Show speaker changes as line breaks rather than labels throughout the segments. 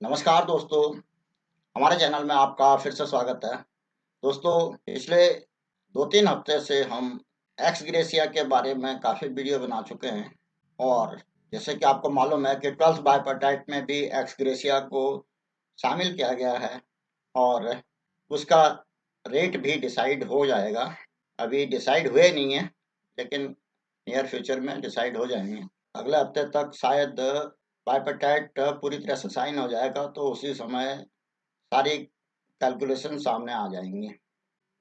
नमस्कार दोस्तों, हमारे चैनल में आपका फिर से स्वागत है। दोस्तों, पिछले 2-3 हफ्ते से हम एक्स ग्रेसिया के बारे में काफ़ी वीडियो बना चुके हैं और जैसे कि आपको मालूम है कि 12th बाइपार्टाइट में भी एक्स ग्रेसिया को शामिल किया गया है और उसका रेट भी डिसाइड हो जाएगा। अभी डिसाइड हुए नहीं है, लेकिन नियर फ्यूचर में डिसाइड हो जाएंगे। अगले हफ्ते तक शायद बाइपेटाइट पूरी तरह से साइन हो जाएगा, तो उसी समय सारी कैलकुलेशन सामने आ जाएंगी।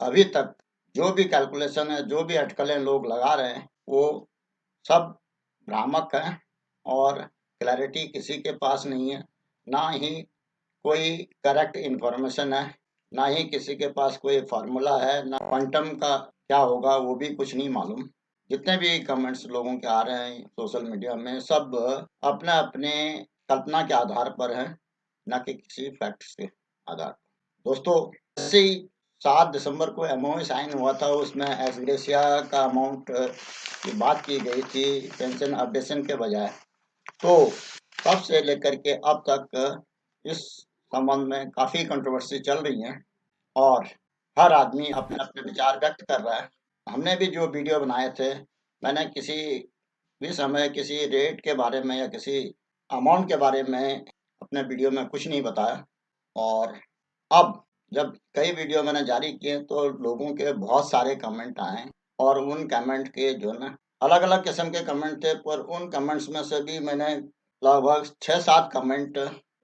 अभी तक जो भी कैलकुलेशन है, जो भी अटकलें लोग लगा रहे हैं, वो सब भ्रामक हैं और क्लैरिटी किसी के पास नहीं है। ना ही कोई करेक्ट इंफॉर्मेशन है, ना ही किसी के पास कोई फार्मूला है, ना क्वांटम का क्या होगा वो भी कुछ नहीं मालूम। जितने भी कमेंट्स लोगों के आ रहे हैं सोशल मीडिया में, सब अपने अपने कल्पना के आधार पर हैं, ना कि किसी फैक्ट्स के आधार पर। दोस्तों, जैसे ही 7 दिसंबर को एमओयू साइन हुआ था, उसमें एस ग्रेसिया का अमाउंट की बात की गई थी पेंशन अपडेशन के बजाय। तो तब से लेकर के अब तक इस संबंध में काफ़ी कंट्रोवर्सी चल रही है और हर आदमी अपने अपने विचार व्यक्त कर रहा है। हमने भी जो वीडियो बनाए थे, मैंने किसी भी समय किसी रेट के बारे में या किसी अमाउंट के बारे में अपने वीडियो में कुछ नहीं बताया। और अब जब कई वीडियो मैंने जारी किए तो लोगों के बहुत सारे कमेंट आए और उन कमेंट के जो ना अलग-अलग किस्म के कमेंट थे, पर उन कमेंट्स में से भी मैंने लगभग 6-7 कमेंट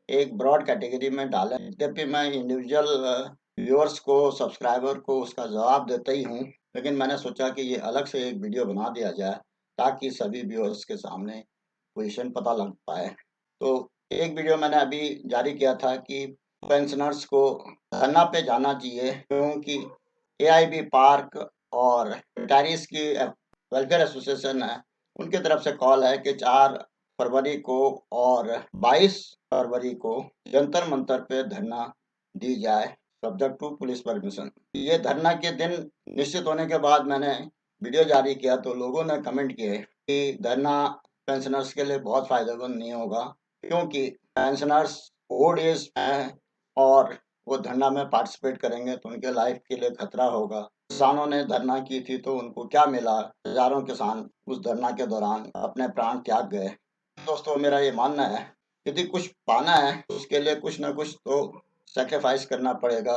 एक ब्रॉड कैटेगरी में डाले। यद्यपि मैं इंडिविजुअल व्यूअर्स को, सब्सक्राइबर को उसका जवाब देता ही हूँ, लेकिन मैंने सोचा कि ये अलग से एक वीडियो बना दिया जाए ताकि सभी व्यूअर्स के सामने पोजीशन पता लग पाए। तो एक वीडियो मैंने अभी जारी किया था कि पेंशनर्स को धरना पे जाना चाहिए, क्योंकि एआईबी पार्क और रिटायरीज की वेलफेयर एसोसिएशन है, उनकी तरफ से कॉल है कि 4 फरवरी को और 22 फरवरी को जंतर मंतर पे धरना दी जाए, सब्जेक्ट टू पुलिस परमिशन। ये धरना के दिन निश्चित होने के बाद मैंने वीडियो जारी किया तो लोगों ने कमेंट किए कि धरना पेंशनर्स के लिए बहुत फायदेमंद नहीं होगा, क्योंकि पेंशनर्स ओल्ड एज हैं और वो धरना में पार्टिसिपेट करेंगे तो उनके लाइफ के लिए खतरा होगा। किसानों ने धरना की थी तो उनको क्या मिला? हजारों किसान उस धरना के दौरान अपने प्राण त्याग गए। दोस्तों, मेरा ये मानना है, यदि कुछ पाना है तो उसके लिए कुछ न कुछ तो सैक्रिफाइस करना पड़ेगा।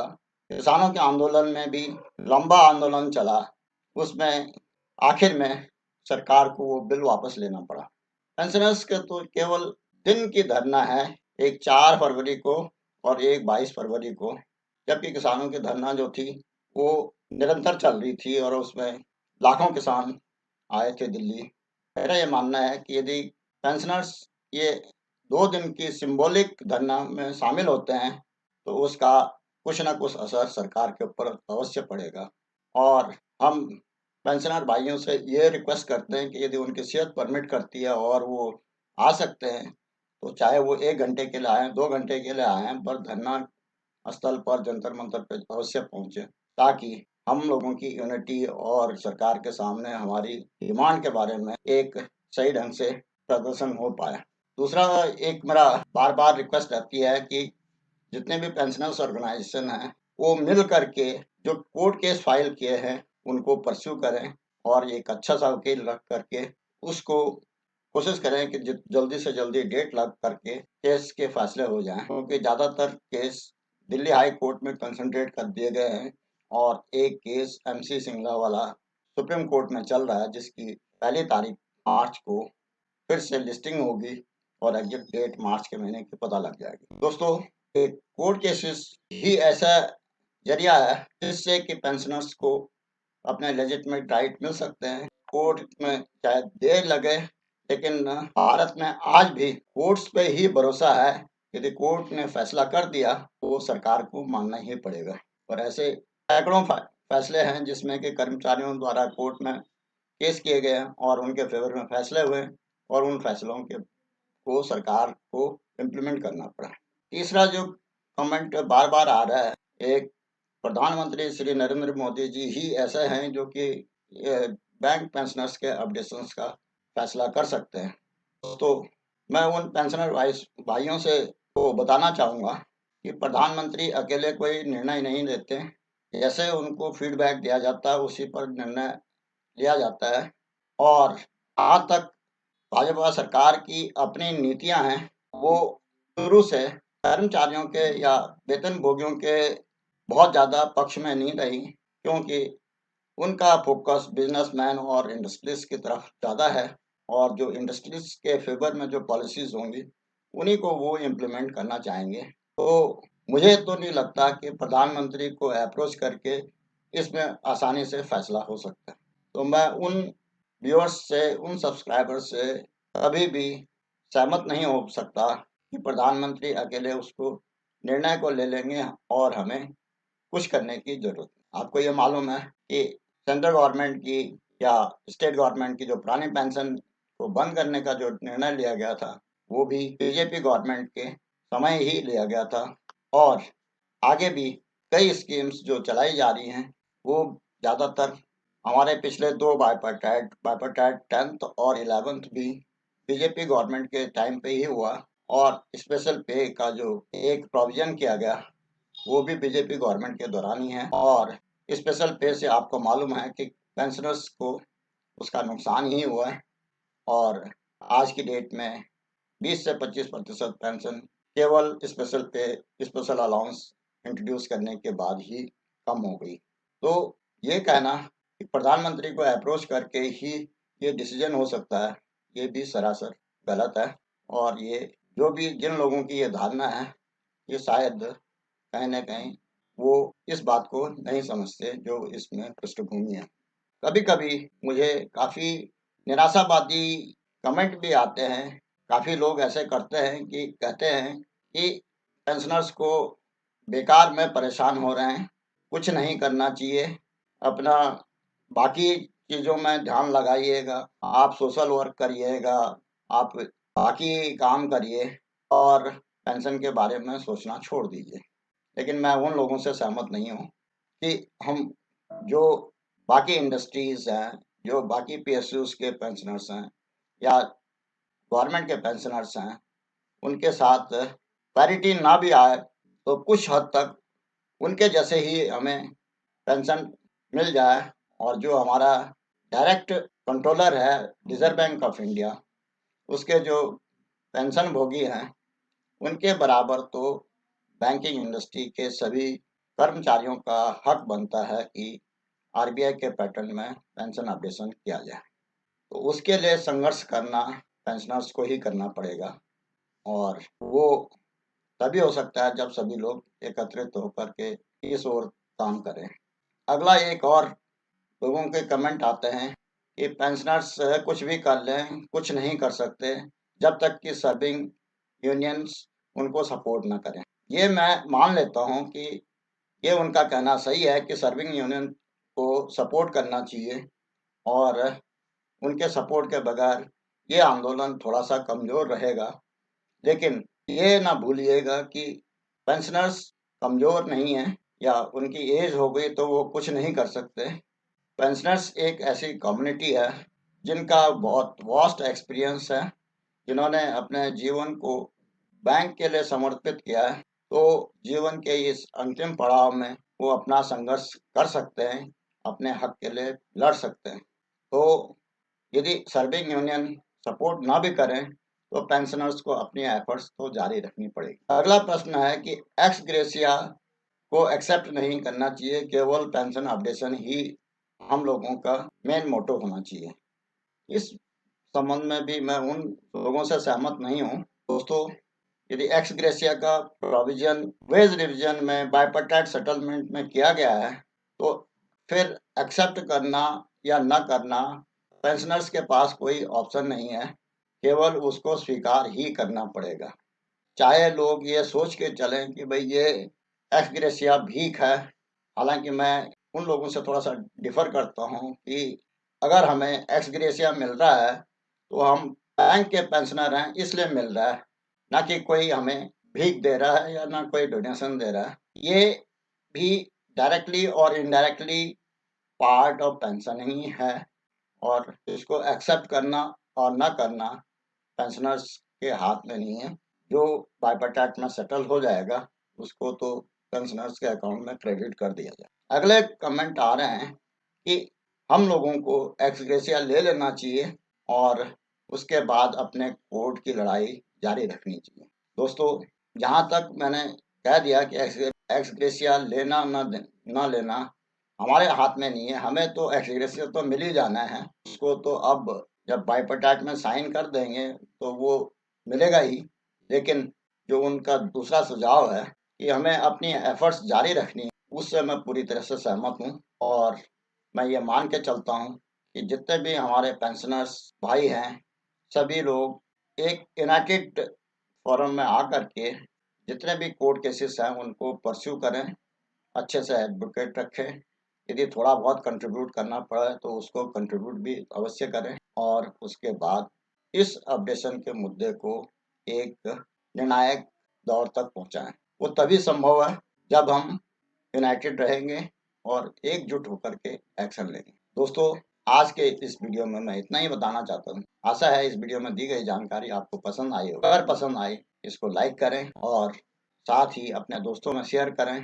किसानों के आंदोलन में भी लंबा आंदोलन चला, उसमें आखिर में सरकार को वो बिल वापस लेना पड़ा। पेंशनर्स के तो केवल दिन की धरना है, एक 4 फरवरी को और एक 22 फरवरी को, जबकि किसानों की धरना जो थी वो निरंतर चल रही थी और उसमें लाखों किसान आए थे दिल्ली। मेरा ये मानना है कि यदि पेंशनर्स ये 2 दिन की सिंबॉलिक धरना में शामिल होते हैं, तो उसका कुछ न कुछ असर सरकार के ऊपर अवश्य पड़ेगा। और हम पेंशनर भाइयों से ये रिक्वेस्ट करते हैं कि यदि उनकी सेहत परमिट करती है और वो आ सकते हैं, तो चाहे वो 1 घंटे के लिए आएँ, 2 घंटे के लिए आएँ, पर धरना स्थल पर जंतर मंतर पे अवश्य पहुँचे, ताकि हम लोगों की यूनिटी और सरकार के सामने हमारी डिमांड के बारे में एक सही ढंग से प्रदर्शन हो पाए। दूसरा, एक मेरा बार-बार रिक्वेस्ट रहती है कि जितने भी पेंशनर्स ऑर्गेनाइजेशन हैं, वो मिल करके जो कोर्ट केस फाइल किए हैं, उनको परस्यू करें और एक अच्छा-सा वकील रख करके उसको कोशिश करें कि जल्दी से जल्दी डेट लग करके केस के फैसले हो जाएँ, क्योंकि ज़्यादातर केस दिल्ली हाई कोर्ट में कंसंट्रेट कर दिए गए हैं और एक केस एमसी सिंगला वाला सुप्रीम कोर्ट में चल रहा है, जिसकी पहली तारीख मार्च को फिर से लिस्टिंग होगी और एग्जैक्ट डेट मार्च के महीने की पता लग जाएगी। दोस्तों, एक कोर्ट केसेस ही ऐसा जरिया है जिससे कि पेंशनर्स को अपने लेजिटिमेट राइट मिल सकते हैं। कोर्ट में चाहे देर लगे, लेकिन भारत में आज भी कोर्ट्स पे ही भरोसा है। यदि कोर्ट ने फैसला कर दिया तो वो सरकार को मानना ही पड़ेगा। और ऐसे सैकड़ों फैसले हैं जिसमें कि कर्मचारियों द्वारा कोर्ट में केस किए गए हैं और उनके फेवर में फैसले हुए और उन फैसलों के को सरकार को इम्प्लीमेंट करना पड़ा। तीसरा जो कमेंट बार-बार आ रहा है, एक प्रधानमंत्री श्री नरेंद्र मोदी जी ही ऐसे हैं जो कि बैंक पेंशनर्स के अपडेशंस का फैसला कर सकते हैं। तो मैं उन पेंशनर भाइयों से तो बताना चाहूँगा कि प्रधानमंत्री अकेले कोई निर्णय नहीं लेते। जैसे उनको फीडबैक दिया जाता है, उसी पर निर्णय लिया जाता है। और जहाँ तक भाजपा सरकार की अपनी नीतियाँ हैं, वो शुरू से कर्मचारियों के या वेतनभोगियों के बहुत ज़्यादा पक्ष में नहीं रही, क्योंकि उनका फ़ोकस बिज़नेसमैन और इंडस्ट्रीज़ की तरफ ज़्यादा है। और जो इंडस्ट्रीज़ के फ़ेवर में जो पॉलिसीज़ होंगी, उन्हीं को वो इम्प्लीमेंट करना चाहेंगे। तो मुझे तो नहीं लगता कि प्रधानमंत्री को अप्रोच करके इसमें आसानी से फैसला हो सकता है। तो मैं उन व्यूअर्स से, उन सब्सक्राइबर्स से कभी भी सहमत नहीं हो सकता कि प्रधानमंत्री अकेले उसको निर्णय को ले लेंगे और हमें कुछ करने की ज़रूरत नहीं। आपको ये मालूम है कि सेंट्रल गवर्नमेंट की या स्टेट गवर्नमेंट की जो पुरानी पेंशन को बंद करने का जो निर्णय लिया गया था, वो भी बीजेपी गवर्नमेंट के समय ही लिया गया था। और आगे भी कई स्कीम्स जो चलाई जा रही हैं, वो ज़्यादातर हमारे पिछले 2 बाइपर्टाइट 10th और 11th भी बीजेपी गवर्नमेंट के टाइम पे ही हुआ। और स्पेशल पे का जो एक प्रोविज़न किया गया, वो भी बीजेपी गवर्नमेंट के दौरान ही है। और स्पेशल पे से आपको मालूम है कि पेंशनर्स को उसका नुकसान ही हुआ है। और आज की डेट में 20 से 25% पेंशन केवल स्पेशल अलाउंस इंट्रोड्यूस करने के बाद ही कम हो गई। तो ये कहना कि प्रधानमंत्री को अप्रोच करके ही ये डिसीजन हो सकता है, ये भी सरासर गलत है। और ये जिन लोगों की ये धारणा है, ये शायद कहीं न कहीं वो इस बात को नहीं समझते जो इसमें पृष्ठभूमि है। कभी-कभी मुझे काफ़ी निराशावादी कमेंट भी आते हैं। काफ़ी लोग ऐसे करते हैं कि कहते हैं कि पेंशनर्स को बेकार में परेशान हो रहे हैं, कुछ नहीं करना चाहिए, अपना बाकी चीज़ों में ध्यान लगाइएगा, आप सोशल वर्क करिएगा, आप बाकी काम करिए और पेंशन के बारे में सोचना छोड़ दीजिए। लेकिन मैं उन लोगों से सहमत नहीं हूँ कि हम जो बाकी इंडस्ट्रीज़ हैं, जो बाकी पीएसयूज़ के पेंशनर्स हैं या गवर्नमेंट के पेंशनर्स हैं, उनके साथ पैरिटी ना भी आए, तो कुछ हद तक उनके जैसे ही हमें पेंशन मिल जाए। और जो हमारा डायरेक्ट कंट्रोलर है, रिज़र्व बैंक ऑफ इंडिया, उसके जो पेंशनभोगी हैं, उनके बराबर तो बैंकिंग इंडस्ट्री के सभी कर्मचारियों का हक बनता है कि आरबीआई के पैटर्न में पेंशन अपडेशन किया जाए। तो उसके लिए संघर्ष करना पेंशनर्स को ही करना पड़ेगा। और वो तभी हो सकता है जब सभी लोग एकत्रित होकर के इस ओर काम करें। अगला एक और लोगों के कमेंट आते हैं कि पेंशनर्स कुछ भी कर लें, कुछ नहीं कर सकते जब तक कि सर्विंग यूनियंस उनको सपोर्ट ना करें। ये मैं मान लेता हूँ कि ये उनका कहना सही है कि सर्विंग यूनियन को सपोर्ट करना चाहिए। और उनके सपोर्ट के बगैर ये आंदोलन थोड़ा-सा कमज़ोर रहेगा। लेकिन ये ना भूलिएगा कि पेंशनर्स कमज़ोर नहीं हैं या उनकी एज हो गई तो वो कुछ नहीं कर सकते। पेंशनर्स एक ऐसी कम्युनिटी है जिनका बहुत वास्ट एक्सपीरियंस है, जिन्होंने अपने जीवन को बैंक के लिए समर्पित किया है। तो जीवन के इस अंतिम पड़ाव में वो अपना संघर्ष कर सकते हैं, अपने हक के लिए लड़ सकते हैं। तो यदि सर्विंग यूनियन सपोर्ट ना भी करें, तो पेंशनर्स को अपनी एफर्ट्स तो जारी रखनी पड़ेगी। अगला प्रश्न है कि एक्स ग्रेशिया को एक्सेप्ट नहीं करना चाहिए, केवल पेंशन अपडेशन ही हम लोगों का मेन मोटो होना चाहिए। इस संबंध में भी मैं उन लोगों से सहमत नहीं हूँ। दोस्तों, यदि एक्स ग्रेशिया का प्रोविजन वेज रिविजन में बाइपर्टाइट सेटलमेंट में किया गया है, तो फिर एक्सेप्ट करना या न करना पेंशनर्स के पास कोई ऑप्शन नहीं है, केवल उसको स्वीकार ही करना पड़ेगा। चाहे लोग ये सोच के चलें कि भई ये एक्स ग्रेशिया भीख है। हालाँकि मैं उन लोगों से थोड़ा-सा डिफ़र करता हूँ कि अगर हमें एक्स ग्रेशिया मिल रहा है, तो हम बैंक के पेंशनर हैं इसलिए मिल रहा है, ना कि कोई हमें भीख दे रहा है या ना कोई डोनेशन दे रहा है। ये भी डायरेक्टली और इनडायरेक्टली पार्ट ऑफ पेंशन ही है। और इसको एक्सेप्ट करना और ना करना पेंशनर्स के हाथ में नहीं है, जो बाइपेटाट में सेटल हो जाएगा उसको तो पेंशनर्स के अकाउंट में क्रेडिट कर दिया जाए। अगले कमेंट आ रहे हैं कि हम लोगों को एक्स ग्रेशिया ले लेना चाहिए और उसके बाद अपने कोर्ट की लड़ाई जारी रखनी चाहिए। दोस्तों, जहाँ तक मैंने कह दिया कि एक्स ग्रेशिया लेना ना लेना हमारे हाथ में नहीं है। हमें तो एक्स ग्रेशिया तो मिल ही जाना है, उसको तो अब जब बाइपेटाट में साइन कर देंगे तो वो मिलेगा ही। लेकिन जो उनका दूसरा सुझाव है कि हमें अपनी एफर्ट्स जारी रखनी है, उससे मैं पूरी तरह से सहमत हूँ। और मैं ये मान के चलता हूँ कि जितने भी हमारे पेंशनर्स भाई हैं, सभी लोग एक यूनाइटेड फोरम में आकर के जितने भी कोर्ट केसेस हैं उनको परस्यू करें, अच्छे से एडवोकेट रखें। यदि थोड़ा बहुत कंट्रीब्यूट करना पड़े तो उसको कंट्रीब्यूट भी अवश्य करें और उसके बाद इस अपडेशन के मुद्दे को एक निर्णायक दौर तक पहुंचाएं। वो तभी संभव है जब हम यूनाइटेड रहेंगे और एकजुट होकर के एक्शन लेंगे। दोस्तों, आज के इस वीडियो में मैं इतना ही बताना चाहता हूँ। आशा है इस वीडियो में दी गई जानकारी आपको पसंद आई होगी। अगर पसंद आई इसको लाइक करें और साथ ही अपने दोस्तों में शेयर करें।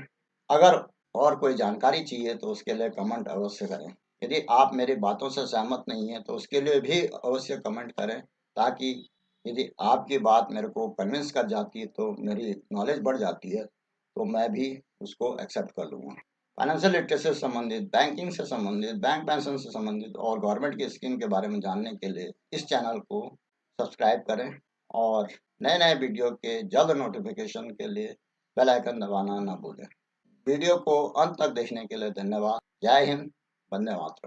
अगर और कोई जानकारी चाहिए तो उसके लिए कमेंट अवश्य करें। यदि आप मेरी बातों से सहमत नहीं है तो उसके लिए भी अवश्य कमेंट करें, ताकि यदि आपकी बात मेरे को कन्विंस कर जाती है तो मेरी नॉलेज बढ़ जाती है, तो मैं भी उसको एक्सेप्ट कर लूँगा। फाइनेंशियल लिटरेसी से संबंधित, बैंकिंग से संबंधित, बैंक पेंशन से संबंधित और गवर्नमेंट की स्कीम के बारे में जानने के लिए इस चैनल को सब्सक्राइब करें और नए-नए वीडियो के जल्द नोटिफिकेशन के लिए बेल आइकन दबाना ना भूलें। वीडियो को अंत तक देखने के लिए धन्यवाद। जय हिंद, वंदे मातरम।